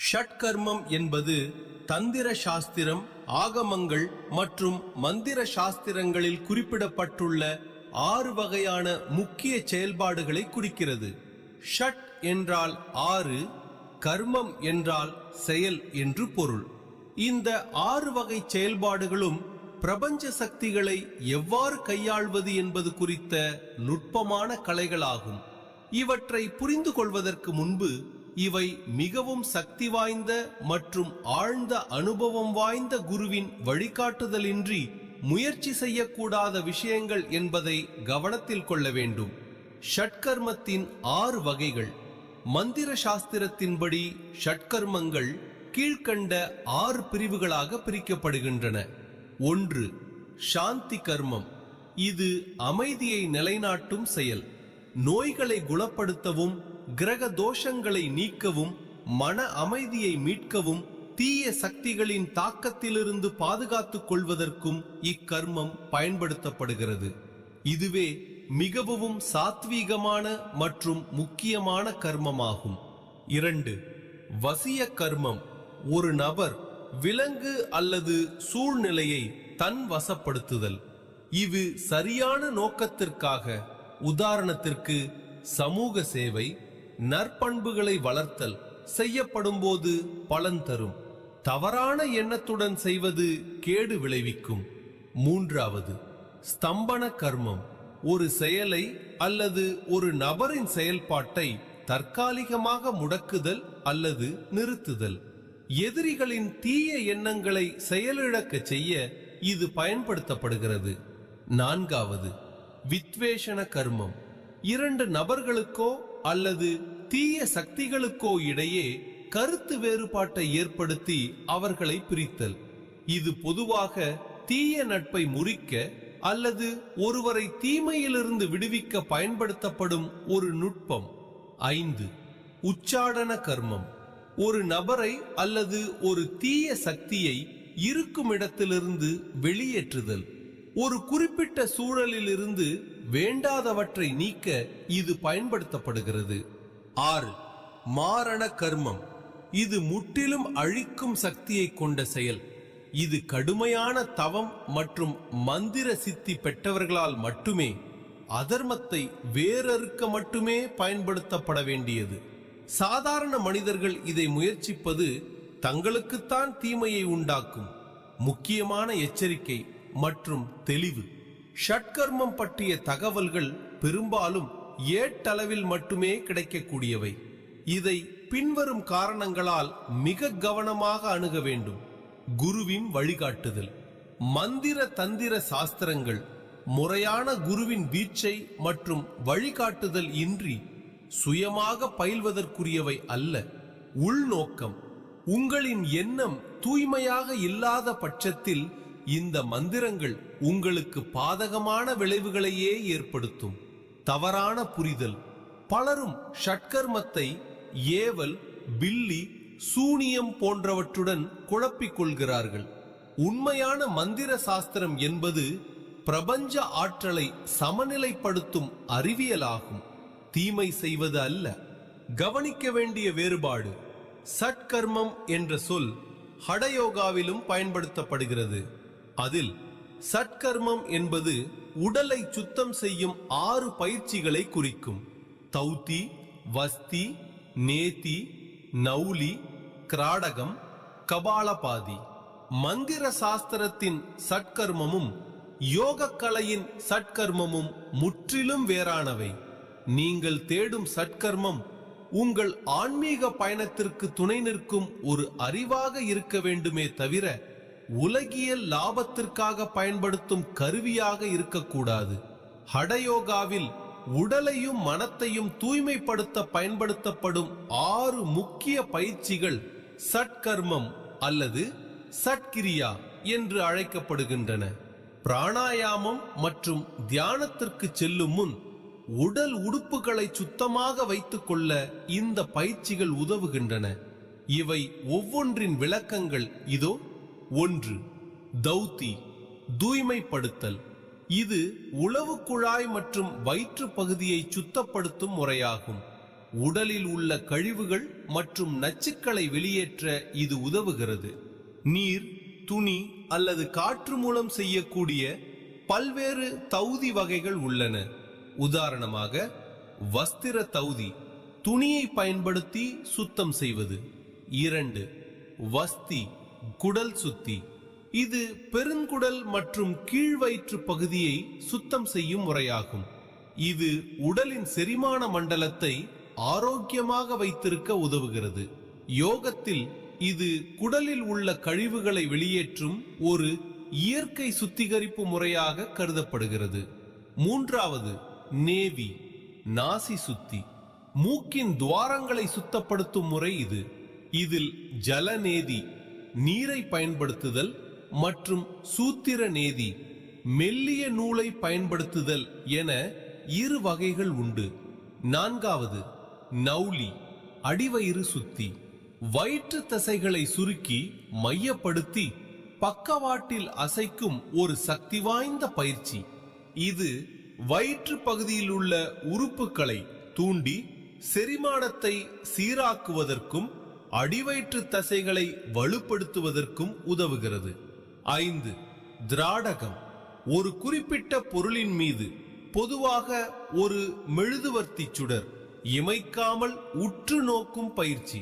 ஷட்கர்மம் என்பது தந்திர சாஸ்திரம், ஆகமங்கள் மற்றும் மந்திர சாஸ்திரங்களில் குறிப்பிடப்பட்டுள்ள 6 வகையான முக்கிய செயல்பாடுகளை குறிக்கிறது. ஷட் என்றால் 6, கர்மம் என்றால் செயல் என்று பொருள். இந்த 6 வகை செயல்பாடுகளும் பிரபஞ்ச சக்திகளை எவ்வாறு கையாள்வது என்பது குறித்த நுட்பமான கலைகளாகும். இவற்றை புரிந்து கொள்வதற்கு முன்பு இவை மிகவும் சக்தி வாய்ந்த மற்றும் ஆழ்ந்த அனுபவம் வாய்ந்த குருவின் வழிகாட்டுதலின்றி முயற்சி செய்யக்கூடாத விஷயங்கள் என்பதை கவனத்தில் கொள்ள வேண்டும். ஷட்கர்மத்தின் 6 வகைகள். மந்திர சாஸ்திரத்தின்படி ஷட்கர்மங்கள் கீழ்கண்ட 6 பிரிவுகளாக பிரிக்கப்படுகின்றன. 1. சாந்தி கர்மம். இது அமைதியை நிலைநாட்டும் செயல். நோய்களை குணப்படுத்தவும், கிரக தோஷங்களை நீக்கவும், மன அமைதியை மீட்கவும், தீய சக்திகளின் தாக்கத்திலிருந்து பாதுகாத்துக் கொள்வதற்கும் இக்கர்மம் பயன்படுத்தப்படுகிறது. இதுவே மிகவும் சாத்வீகமான மற்றும் முக்கியமான கர்மமாகும். 2. வசிய கர்மம். ஒரு நபர், விலங்கு அல்லது சூழ்நிலையை தன் வசப்படுத்துதல். இது சரியான நோக்கத்திற்காக, உதாரணத்திற்கு சமூக சேவை, நற்பண்புகளை வளர்த்தல் செய்யப்படும்போது பலன் தரும். தவறான எண்ணத்துடன் செய்வது கேடு விளைவிக்கும். 3. ஸ்தம்பன கர்மம். ஒரு செயலை அல்லது ஒரு நபரின் செயல்பாட்டை தற்காலிகமாக முடக்குதல் அல்லது நிறுத்துதல். எதிரிகளின் தீய எண்ணங்களை செயலிழக்க செய்ய இது பயன்படுத்தப்படுகிறது. 4. வித்வேஷண கர்மம். 2 நபர்களுக்கோ அல்லது தீய சக்திகளுக்கோ இடையே கருத்து வேறுபாட்டை ஏற்படுத்தி அவர்களை பிரித்தல். இது பொதுவாக தீய நட்பை முறிக்க அல்லது ஒருவரை தீமையிலிருந்து விடுவிக்க பயன்படுத்தப்படும் ஒரு நுட்பம். 5. உச்சாடன கர்மம். ஒரு நபரை அல்லது ஒரு தீய சக்தியை இருக்கும் இடத்திலிருந்து வெளியேற்றுதல். ஒரு குறிப்பிட்ட சூழலில் இருந்து வேண்டாதவற்றை நீக்க இது பயன்படுத்தப்படுகிறது. 6. மாரண கர்மம். இது முற்றிலும் அழிக்கும் சக்தியை கொண்ட செயல். இது கடுமையான தவம் மற்றும் மந்திர சித்தி பெற்றவர்களால் மட்டுமே, அதர்மத்தை வேறறுக்க மட்டுமே பயன்படுத்தப்பட வேண்டியது. சாதாரண மனிதர்கள் இதை முயற்சிப்பது தங்களுக்குத்தான் தீமையை உண்டாக்கும். முக்கியமான எச்சரிக்கை மற்றும் தெளிவு. ஷட்கர்மம் பற்றிய தகவல்கள் பெரும்பாலும் ஏட்டளவில் மட்டுமே கிடைக்கக்கூடியவை. இதை பின்வரும் காரணங்களால் மிக கவனமாக அணுக வேண்டும். குருவின் வழிகாட்டுதல். மந்திர தந்திர சாஸ்திரங்கள் முறையான குருவின் வீச்சை மற்றும் வழிகாட்டுதல் இன்றி சுயமாக பயில்வதற்குரியவை அல்ல. உள்நோக்கம். உங்களின் எண்ணம் தூய்மையாக இல்லாத பட்சத்தில் இந்த மந்திரங்கள் உங்களுக்கு பாதகமான விளைவுகளையே ஏற்படுத்தும். தவறான புரிதல். பலரும் ஷட்கர்மத்தை ஏவல், பில்லி, சூனியம் போன்றவற்றுடன் குழப்பிக் கொள்கிறார்கள். உண்மையான மந்திர சாஸ்திரம் என்பது பிரபஞ்ச ஆற்றலை சமநிலைப்படுத்தும் அறிவியலாகும், தீமை செய்வது அல்ல. கவனிக்க வேண்டிய வேறுபாடு. சட்கர்மம் என்ற சொல் ஹடயோகாவிலும் பயன்படுத்தப்படுகிறது. அதில் சட்கர்மம் என்பது உடலை சுத்தம் செய்யும் 6 பயிற்சிகளை குறிக்கும். தௌத்தி, வஸ்தி, நேதி, நௌலி, கிராடகம், கபாலபாதி. மந்திர சாஸ்திரத்தின் சட்கர்மமும் யோக கலையின் சட்கர்மமும் முற்றிலும் வேறானவை. நீங்கள் தேடும் சட்கர்மம் உங்கள் ஆன்மீக பயணத்திற்கு துணை நிற்கும் ஒரு அறிவாக இருக்க வேண்டுமே தவிர உலகியல் லாபத்திற்காக பயன்படுத்தும் கருவியாக இருக்கக்கூடாது. ஹடயோகாவில் உடலையும் மனத்தையும் தூய்மைப்படுத்த பயன்படுத்தப்படும் 6 முக்கிய பயிற்சிகள் சட்கர்மம் அல்லது சட்கிரியா என்று அழைக்கப்படுகின்றன. பிராணாயாமம் மற்றும் தியானத்திற்கு செல்லும் முன் உடல் உறுப்புகளை சுத்தமாக வைத்துக் கொள்ள இந்த பயிற்சிகள் உதவுகின்றன. இவை ஒவ்வொன்றின் விளக்கங்கள் இதோ. 1. தௌத்தி, தூய்மைப்படுத்தல். இது உளவு குழாய் மற்றும் வயிற்று பகுதியை சுத்தப்படுத்தும் முறையாகும். உடலில் உள்ள கழிவுகள் மற்றும் நச்சுக்களை வெளியேற்ற இது உதவுகிறது. நீர், துணி அல்லது காற்று மூலம் செய்யக்கூடிய பல்வேறு தௌதி வகைகள் உள்ளன. உதாரணமாக, வஸ்திர தௌதி, துணியை பயன்படுத்தி சுத்தம் செய்வது. 2. வஸ்தி, குடல் சுத்தி. இது பெருங்குடல் மற்றும் கீழ்வயிற்று பகுதியை சுத்தம் செய்யும் முறையாகும். இது உடலின் செரிமான மண்டலத்தை ஆரோக்கியமாக வைத்திருக்க உதவுகிறது. யோகத்தில் இது குடலில் உள்ள கழிவுகளை வெளியேற்றும் ஒரு இயற்கை சுத்திகரிப்பு முறையாக கருதப்படுகிறது. 3. நேவி, நாசி சுத்தி. மூக்கின் துவாரங்களை சுத்தப்படுத்தும் முறை இது. இதில் ஜலநேதி, நீரை பயன்படுத்துதல், மற்றும் சூத்திர நேதி, மெல்லிய நூலை பயன்படுத்துதல் என 2 வகைகள் உண்டு. 4. நௌலி, அடிவயிறு சுத்தி. வயிற்று தசைகளை சுருக்கி மையப்படுத்தி பக்கவாட்டில் அசைக்கும் ஒரு சக்தி வாய்ந்த பயிற்சி. இது வயிற்று பகுதியில் உள்ள உறுப்புகளை தூண்டி செரிமானத்தை சீராக்குவதற்கும் அடிவயிற்று தசைகளை வலுப்படுத்துவதற்கும் உதவுகிறது. 5. திராடகம், ஒரு குறிப்பிட்ட பொருளின் மீது, பொதுவாக ஒரு மெழுதுவர்த்தி சுடர், இமைக்காமல் உற்று நோக்கும் பயிற்சி.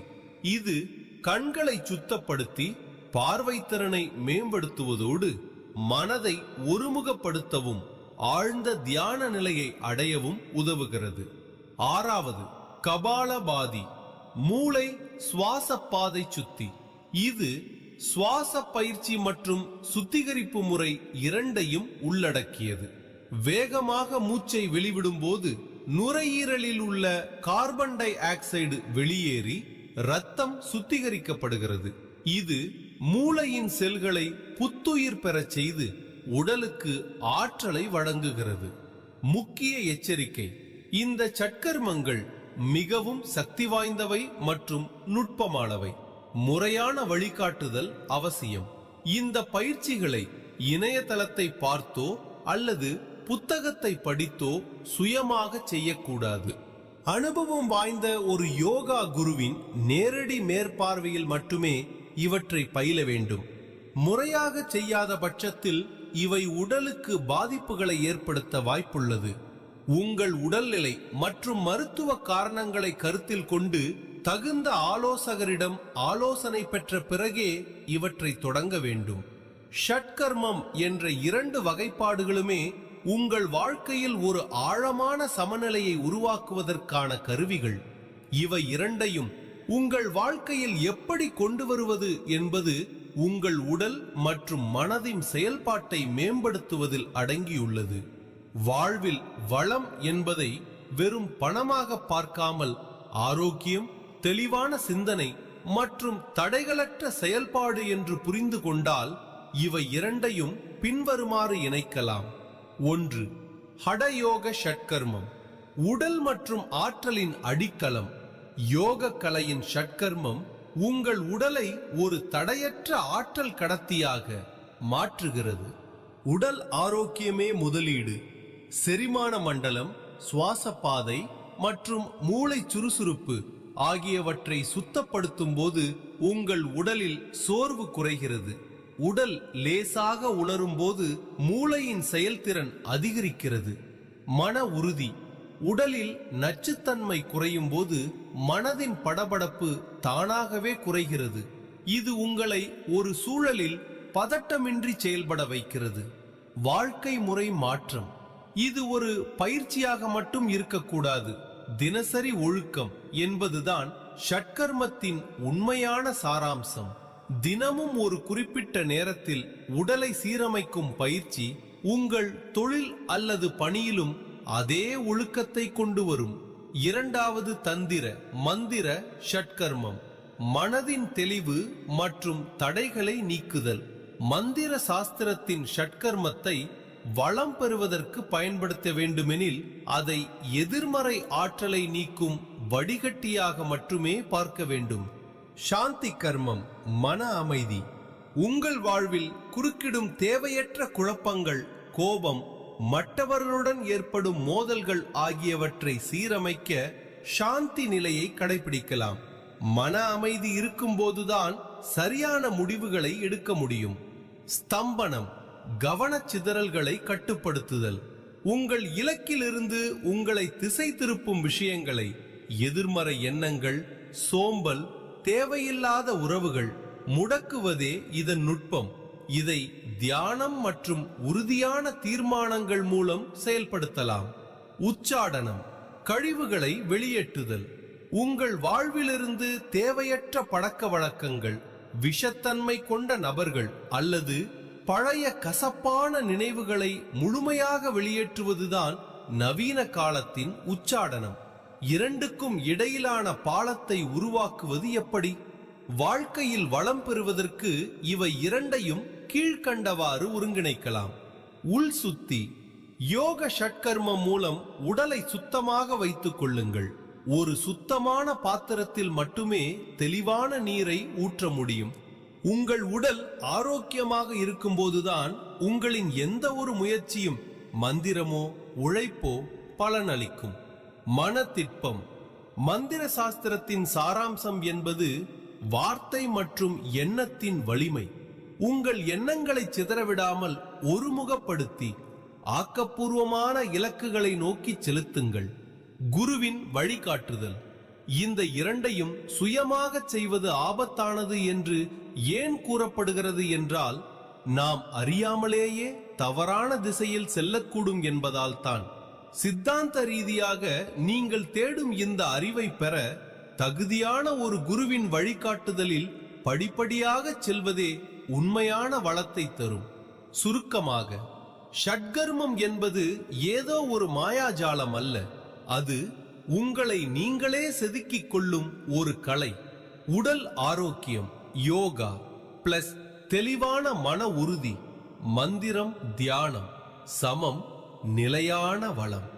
இது கண்களை சுத்தப்படுத்தி பார்வைத்திறனை மேம்படுத்துவதோடு மனதை ஒருமுகப்படுத்தவும் ஆழ்ந்த தியான நிலையை அடையவும் உதவுகிறது. 6. கபாலபாதி, மூளை சுவாச பாதை சுத்தி. இது சுவாச பயிற்சி மற்றும் சுத்திகரிப்பு முறை இரண்டையும் உள்ளடக்கியது. வேகமாக மூச்சை வெளிவிடும் போது நுரையீரலில் உள்ள கார்பன் டை ஆக்சைடு வெளியேறி இரத்தம் சுத்திகரிக்கப்படுகிறது. இது மூளையின் செல்களை புத்துயிர் பெறச் செய்து உடலுக்கு ஆற்றலை வழங்குகிறது. முக்கிய எச்சரிக்கை: இந்த சட்கர்மங்கள் மிகவும் சக்தி வாய்ந்தவை மற்றும் நுட்பமானவை. முறையான வழிகாட்டுதல் அவசியம். இந்த பயிற்சிகளை இணையதளத்தை பார்த்தோ அல்லது புத்தகத்தை படித்தோ சுயமாக செய்யக்கூடாது. அனுபவம் வாய்ந்த ஒரு யோகா குருவின் நேரடி மேற்பார்வையில் மட்டுமே இவற்றை பயில வேண்டும். முறையாக செய்யாத பட்சத்தில் இவை உடலுக்கு பாதிப்புகளை ஏற்படுத்த வாய்ப்புள்ளது. உங்கள் உடல்நிலை மற்றும் மருத்துவ காரணங்களை கருத்தில் கொண்டு தகுந்த ஆலோசகரிடம் ஆலோசனை பெற்ற பிறகே இவற்றை தொடங்க வேண்டும். ஷட்கர்மம் என்ற 2 வகைப்பாடுகளுமே உங்கள் வாழ்க்கையில் ஒரு ஆழமான சமநிலையை உருவாக்குவதற்கான கருவிகள். இவை இரண்டையும் உங்கள் வாழ்க்கையில் எப்படி கொண்டு வருவது என்பது உங்கள் உடல் மற்றும் மனதின் செயல்பாட்டை மேம்படுத்துவதில் அடங்கியுள்ளது. வாழ்வில் வளம் என்பதை வெறும் பணமாக பார்க்காமல் ஆரோக்கியம், தெளிவான சிந்தனை மற்றும் தடைகளற்ற செயல்பாடு என்று புரிந்து கொண்டால் இவை இரண்டையும் பின்வருமாறு இணைக்கலாம். 1. ஹடயோக ஷட்கர்மம், உடல் மற்றும் ஆற்றலின் அடித்தளம். யோக கலையின் ஷட்கர்மம் உங்கள் உடலை ஒரு தடையற்ற ஆற்றல் கடத்தியாக மாற்றுகிறது. உடல் ஆரோக்கியமே முதலீடு. செரிமான மண்டலம், சுவாச பாதை மற்றும் மூளை சுறுசுறுப்பு ஆகியவற்றை சுத்தப்படுத்தும் போது உங்கள் உடலில் சோர்வு குறைகிறது. உடல் லேசாக உணரும் போது மூளையின் செயல்திறன் அதிகரிக்கிறது. மன உறுதி, உடலில் நச்சுத்தன்மை குறையும் போது மனதின் படபடப்பு தானாகவே குறைகிறது. இது உங்களை ஒரு சூழலில் பதட்டமின்றி செயல்பட வைக்கிறது. வாழ்க்கை முறை மாற்றம், இது ஒரு பயிற்சியாக மட்டும் இருக்கக்கூடாது. தினசரி ஒழுக்கம் என்பதுதான் ஷட்கர்மத்தின் உண்மையான சாராம்சம். தினமும் ஒரு குறிப்பிட்ட நேரத்தில் உடலை சீரமைக்கும் பயிற்சி உங்கள் தொழில் அல்லது பணியிலும் அதே ஒழுக்கத்தை கொண்டு வரும். 2. தந்திர மந்திர ஷட்கர்மம், மனதின் தெளிவு மற்றும் தடைகளை நீக்குதல். மந்திர சாஸ்திரத்தின் ஷட்கர்மத்தை வளம் பெறுவதற்கு பயன்படுத்த வேண்டுமெனில் அதை எதிர்மறை ஆற்றலை நீக்கும் வடிகட்டியாக மட்டுமே பார்க்க வேண்டும். சாந்தி கர்மம், மன அமைதி. உங்கள் வாழ்வில் குறுக்கிடும் தேவையற்ற குழப்பங்கள், கோபம், மற்றவர்களுடன் ஏற்படும் மோதல்கள் ஆகியவற்றை சீரமைக்க சாந்தி நிலையை கடைபிடிக்கலாம். மன அமைதி இருக்கும்போதுதான் சரியான முடிவுகளை எடுக்க முடியும். ஸ்தம்பனம், கவனச்சிதறல்களை கட்டுப்படுத்துதல். உங்கள் இலக்கிலிருந்து உங்களை திசை திருப்பும் விஷயங்களை, எதிர்மறை எண்ணங்கள், சோம்பல், தேவையில்லாத உறவுகள் முடக்குவதே இதன் நுட்பம். இதை தியானம் மற்றும் உறுதியான தீர்மானங்கள் மூலம் செயல்படுத்தலாம். உச்சாடனம், கழிவுகளை வெளியேற்றுதல். உங்கள் வாழ்விலிருந்து தேவையற்ற பழக்க வழக்கங்கள், விஷத்தன்மை கொண்ட நபர்கள் அல்லது பழைய கசப்பான நினைவுகளை முழுமையாக வெளியேற்றுவதுதான் நவீன காலத்தின் உச்சாடனம். இரண்டுக்கும் இடையிலான பாலத்தை உருவாக்குவது எப்படி? வாழ்க்கையில் வளம் பெறுவதற்கு இவை இரண்டையும் கீழ்கண்டவாறு ஒருங்கிணைக்கலாம். உள் சுத்தி, யோக ஷட்கர்மம் மூலம் உடலை சுத்தமாக வைத்துக் கொள்ளுங்கள். ஒரு சுத்தமான பாத்திரத்தில் மட்டுமே தெளிவான நீரை ஊற்ற முடியும். உங்கள் உடல் ஆரோக்கியமாக இருக்கும்போதுதான் உங்களின் எந்த ஒரு முயற்சியும், மந்திரமோ உழைப்போ பலனளிக்கும். மனத்திட்பம், மந்திர சாஸ்திரத்தின் சாராம்சம் என்பது வார்த்தை மற்றும் எண்ணத்தின் வலிமை. உங்கள் எண்ணங்களை சிதறவிடாமல் ஒருமுகப்படுத்தி ஆக்கப்பூர்வமான இலக்குகளை நோக்கி செலுத்துங்கள். குருவின் வழிகாட்டுதல், இந்த இரண்டையும் சுயமாக செய்வது ஆபத்தானது என்று ஏன் கூறப்படுகிறது என்றால், நாம் அறியாமலேயே தவறான திசையில் செல்லக்கூடும் என்பதால் தான். சித்தாந்த ரீதியாக நீங்கள் தேடும் இந்த அறிவை பெற தகுதியான ஒரு குருவின் வழிகாட்டுதலில் படிப்படியாக செல்வதே உண்மையான வளத்தை தரும். சுருக்கமாக, ஷட்கர்மம் என்பது ஏதோ ஒரு மாயாஜாலம் அல்ல. அது உங்களை நீங்களே செதுக்கிக் கொள்ளும் ஒரு கலை. உடல் ஆரோக்கியம், யோகா பிளஸ் தெளிவான மன உறுதி, மந்திரம், தியானம் சமம் நிலையான வளம்.